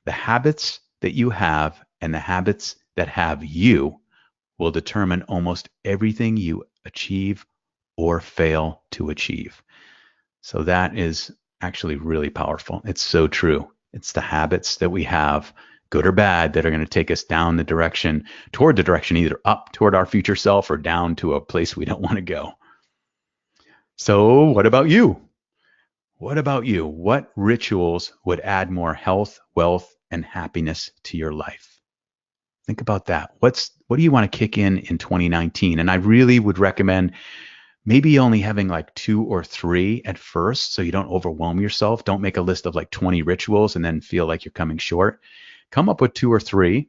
The habits that you have and the habits that have you will determine almost everything you achieve or fail to achieve. So that is actually really powerful. It's so true. It's the habits that we have, good or bad, that are going to take us down the direction, toward the direction, either up toward our future self or down to a place we don't want to go. So what about you? What about you? What rituals would add more health, wealth, and happiness to your life? Think about that. What do you want to kick in 2019? And I really would recommend maybe only having like 2 or 3 at first, so you don't overwhelm yourself. Don't make a list of like 20 rituals and then feel like you're coming short. Come up with 2 or 3.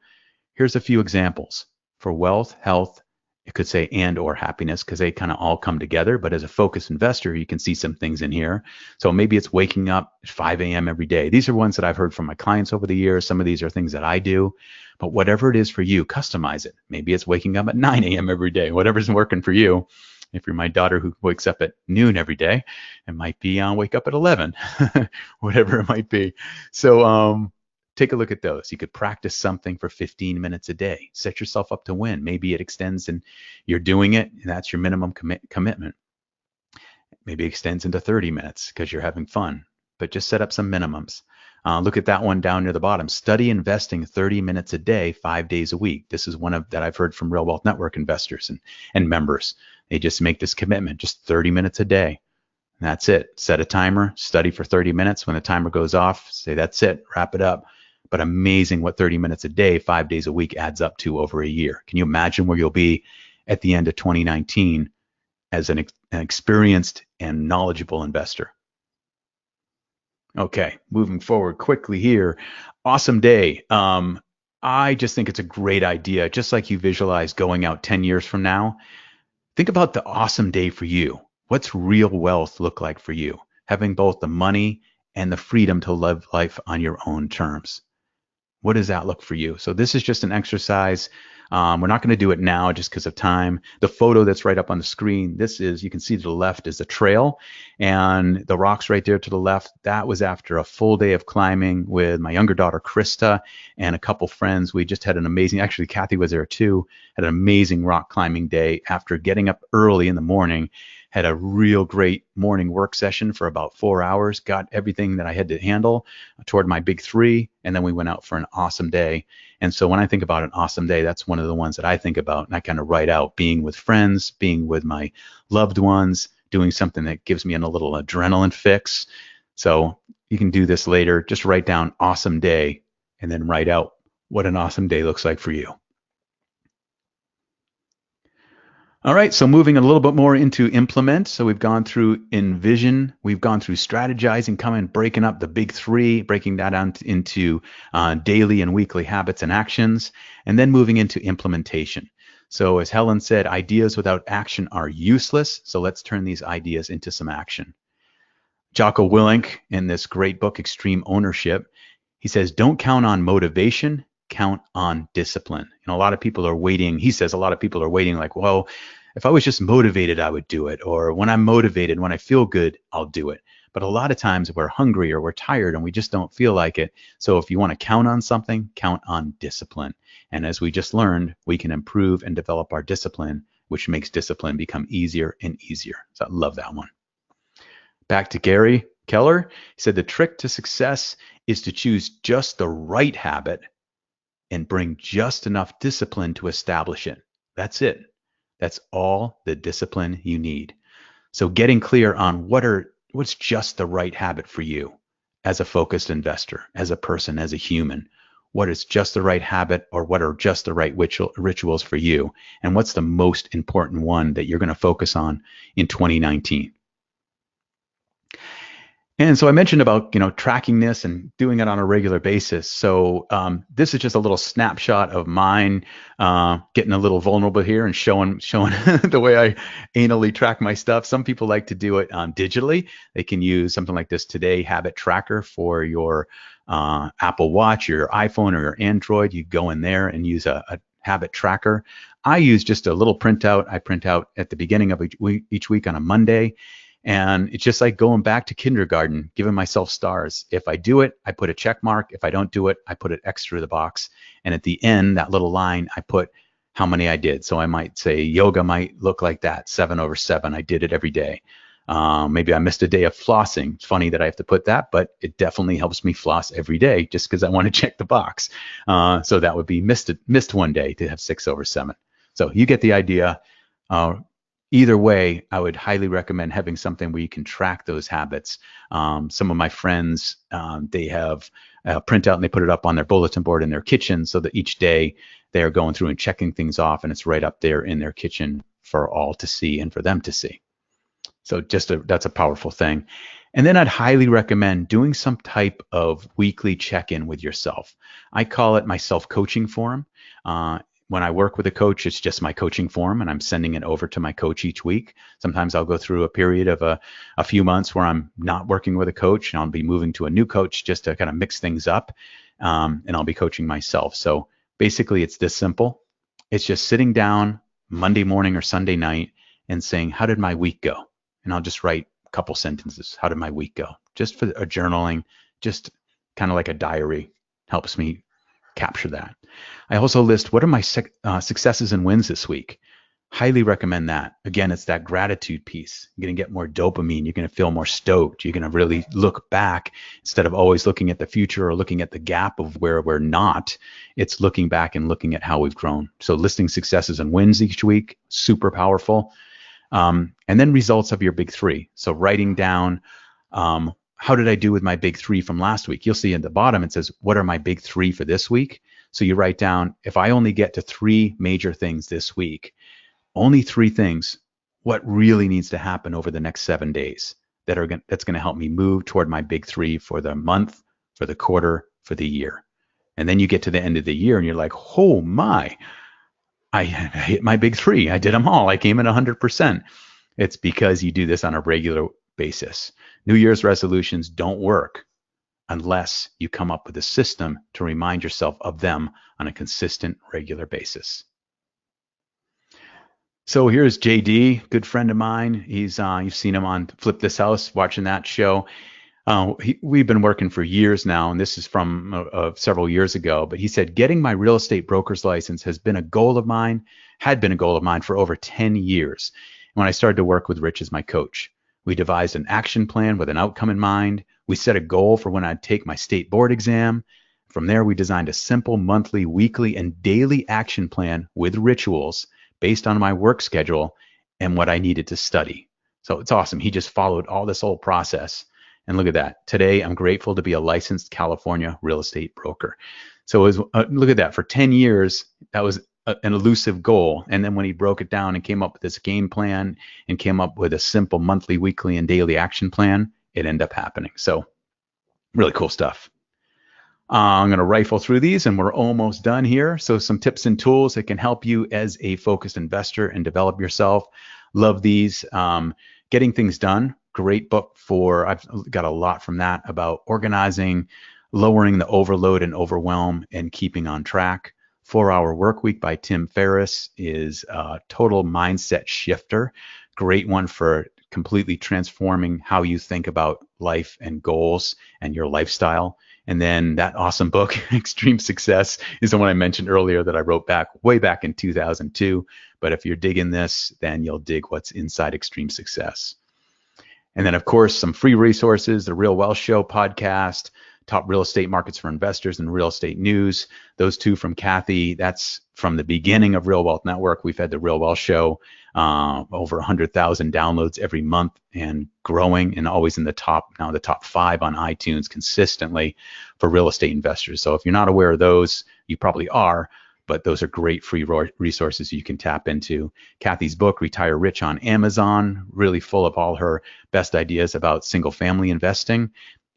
Here's a few examples. For wealth, health, it could say and or happiness, because they kind of all come together. But as a focused investor, you can see some things in here. So maybe it's waking up at 5 a.m. every day. These are ones that I've heard from my clients over the years. Some of these are things that I do. But whatever it is for you, customize it. Maybe it's waking up at 9 a.m. every day. Whatever's working for you. If you're my daughter who wakes up at noon every day, it might be wake up at 11, whatever it might be. So take a look at those. You could practice something for 15 minutes a day. Set yourself up to win. Maybe it extends and you're doing it, and that's your minimum commitment. Maybe it extends into 30 minutes because you're having fun, but just set up some minimums. Look at that one down near the bottom. Study investing 30 minutes a day, 5 days a week. This is one of that I've heard from Real Wealth Network investors and members. They just make this commitment, just 30 minutes a day. And that's it. Set a timer, study for 30 minutes. When the timer goes off, say that's it, wrap it up. But amazing what 30 minutes a day, 5 days a week adds up to over a year. Can you imagine where you'll be at the end of 2019 as an experienced and knowledgeable investor? Okay, moving forward quickly here. Awesome day. I just think it's a great idea. Just like you visualize going out 10 years from now, think about the awesome day for you. What's real wealth look like for you? Having both the money and the freedom to live life on your own terms. What does that look for you? So this is just an exercise. We're not going to do it now just because of time. The photo that's right up on the screen, this is, you can see to the left is the trail, and the rocks right there to the left, that was after a full day of climbing with my younger daughter, Krista, and a couple friends. We just had an amazing, actually Kathy was there too, had an amazing rock climbing day after getting up early in the morning. Had a real great morning work session for about 4 hours, got everything that I had to handle toward my big 3, and then we went out for an awesome day. And so when I think about an awesome day, that's one of the ones that I think about, and I kind of write out being with friends, being with my loved ones, doing something that gives me a little adrenaline fix. So you can do this later. Just write down awesome day and then write out what an awesome day looks like for you. All right, so moving a little bit more into implement. So we've gone through envision, we've gone through strategizing, breaking up the big 3, breaking that down into daily and weekly habits and actions, and then moving into implementation. So as Helen said, ideas without action are useless. So let's turn these ideas into some action. Jocko Willink, in this great book, Extreme Ownership, he says, don't count on motivation, count on discipline. And a lot of people are waiting. He says a lot of people are waiting like, well, if I was just motivated, I would do it. Or when I'm motivated, when I feel good, I'll do it. But a lot of times we're hungry or we're tired and we just don't feel like it. So if you want to count on something, count on discipline. And as we just learned, we can improve and develop our discipline, which makes discipline become easier and easier. So I love that one. Back to Gary Keller. He said, the trick to success is to choose just the right habit and bring just enough discipline to establish it. That's it. That's all the discipline you need. So getting clear on what's just the right habit for you as a focused investor, as a person, as a human. What is just the right habit, or what are just the right rituals for you? And what's the most important one that you're going to focus on in 2019? And so I mentioned about, tracking this and doing it on a regular basis. So this is just a little snapshot of mine, getting a little vulnerable here and showing the way I anally track my stuff. Some people like to do it digitally. They can use something like this Today Habit Tracker for your Apple Watch, your iPhone, or your Android. You go in there and use a habit tracker. I use just a little printout. I print out at the beginning of each week on a Monday. And it's just like going back to kindergarten, giving myself stars. If I do it, I put a check mark. If I don't do it, I put an X through the box. And at the end, that little line, I put how many I did. So I might say yoga might look like that, 7/7. I did it every day. Maybe I missed a day of flossing. It's funny that I have to put that, but it definitely helps me floss every day just because I want to check the box. So that would be missed one day to have 6/7. So you get the idea. Uh, Either way, I would highly recommend having something where you can track those habits. Some of my friends, they have a printout and they put it up on their bulletin board in their kitchen so that each day they are going through and checking things off, and it's right up there in their kitchen for all to see and for them to see. So that's a powerful thing. And then I'd highly recommend doing some type of weekly check-in with yourself. I call it my self-coaching forum. When I work with a coach, it's just my coaching form, and I'm sending it over to my coach each week. Sometimes I'll go through a period of a few months where I'm not working with a coach, and I'll be moving to a new coach just to kind of mix things up, and I'll be coaching myself. So basically, it's this simple. It's just sitting down Monday morning or Sunday night and saying, how did my week go? And I'll just write a couple sentences. How did my week go? Just for a journaling, just kind of like a diary, helps me capture that. I also list what are my successes and wins this week. Highly recommend that. Again, it's that gratitude piece. You're going to get more dopamine. You're going to feel more stoked. You're going to really look back instead of always looking at the future or looking at the gap of where we're not. It's looking back and looking at how we've grown. So listing successes and wins each week, super powerful. And then results of your big three. So writing down, how did I do with my big three from last week? You'll see at the bottom, it says, what are my big three for this week? So you write down, if I only get to 3 major things this week, only 3 things, what really needs to happen over the next 7 days that's going to help me move toward my big 3 for the month, for the quarter, for the year. And then you get to the end of the year and you're like, oh my, I hit my big 3. I did them all. I came in 100%. It's because you do this on a regular basis. New Year's resolutions don't work unless you come up with a system to remind yourself of them on a consistent, regular basis. So here's JD, good friend of mine. He's you've seen him on Flip This House, watching that show. We've been working for years now, and this is from several years ago, but he said, getting my real estate broker's license had been a goal of mine for over 10 years. When I started to work with Rich as my coach, we devised an action plan with an outcome in mind. We set a goal for when I'd take my state board exam. From there, we designed a simple monthly, weekly, and daily action plan with rituals based on my work schedule and what I needed to study. So it's awesome. He just followed all this whole process. And look at that. Today, I'm grateful to be a licensed California real estate broker. So it was, look at that. For 10 years, that was an elusive goal. And then when he broke it down and came up with this game plan and came up with a simple monthly, weekly, and daily action plan, it ended up happening. So really cool stuff. I'm going to rifle through these and we're almost done here. So some tips and tools that can help you as a focused investor and develop yourself. Love these. Getting Things Done. Great book I've got a lot from that about organizing, lowering the overload and overwhelm, and keeping on track. 4-Hour Workweek by Tim Ferriss is a total mindset shifter. Great one for completely transforming how you think about life and goals and your lifestyle. And then that awesome book, Extreme Success, is the one I mentioned earlier that I wrote way back in 2002. But if you're digging this, then you'll dig what's inside Extreme Success. And then, of course, some free resources, the Real Wealth Show podcast, Top Real Estate Markets for Investors, and Real Estate News. Those two from Kathy. That's from the beginning of Real Wealth Network. We've had the Real Wealth Show, over 100,000 downloads every month and growing, and always in the top 5 on iTunes consistently for real estate investors. So if you're not aware of those, you probably are. But those are great free resources you can tap into. Kathy's book, Retire Rich, on Amazon, really full of all her best ideas about single family investing.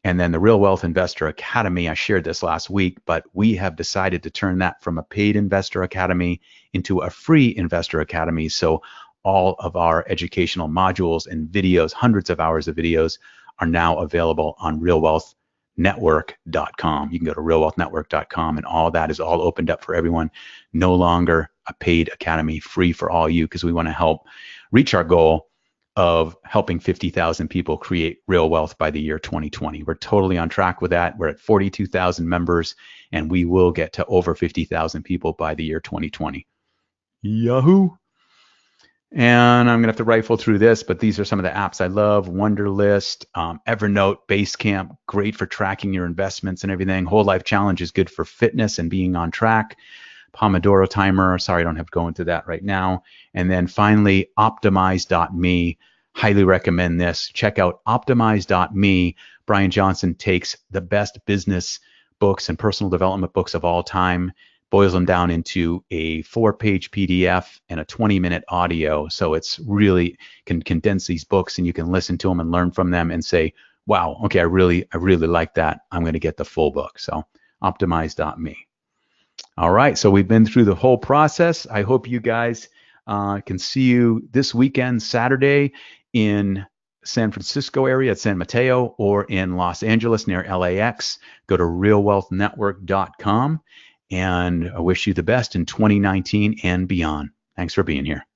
And then the Real Wealth Investor Academy, I shared this last week, but we have decided to turn that from a paid investor academy into a free investor academy. So all of our educational modules and videos, hundreds of hours of videos, are now available on realwealthnetwork.com. You can go to realwealthnetwork.com, and all that is all opened up for everyone. No longer a paid academy, free for all you, because we want to help reach our goal of helping 50,000 people create real wealth by the year 2020. We're totally on track with that. We're at 42,000 members, and we will get to over 50,000 people by the year 2020. Yahoo. And I'm going to have to rifle through this, but these are some of the apps I love. Wunderlist, Evernote, Basecamp, great for tracking your investments and everything. Whole Life Challenge is good for fitness and being on track. Pomodoro timer, sorry, I don't have to go into that right now. And then finally, optimize.me. Highly recommend this. Check out optimize.me. Brian Johnson takes the best business books and personal development books of all time, boils them down into a 4-page PDF and a 20-minute audio. So it's really can condense these books and you can listen to them and learn from them and say, wow, okay, I really like that. I'm going to get the full book. So optimize.me. All right, so we've been through the whole process. I hope you guys can see you this weekend, Saturday, in San Francisco area at San Mateo, or in Los Angeles near LAX. Go to realwealthnetwork.com, and I wish you the best in 2019 and beyond. Thanks for being here.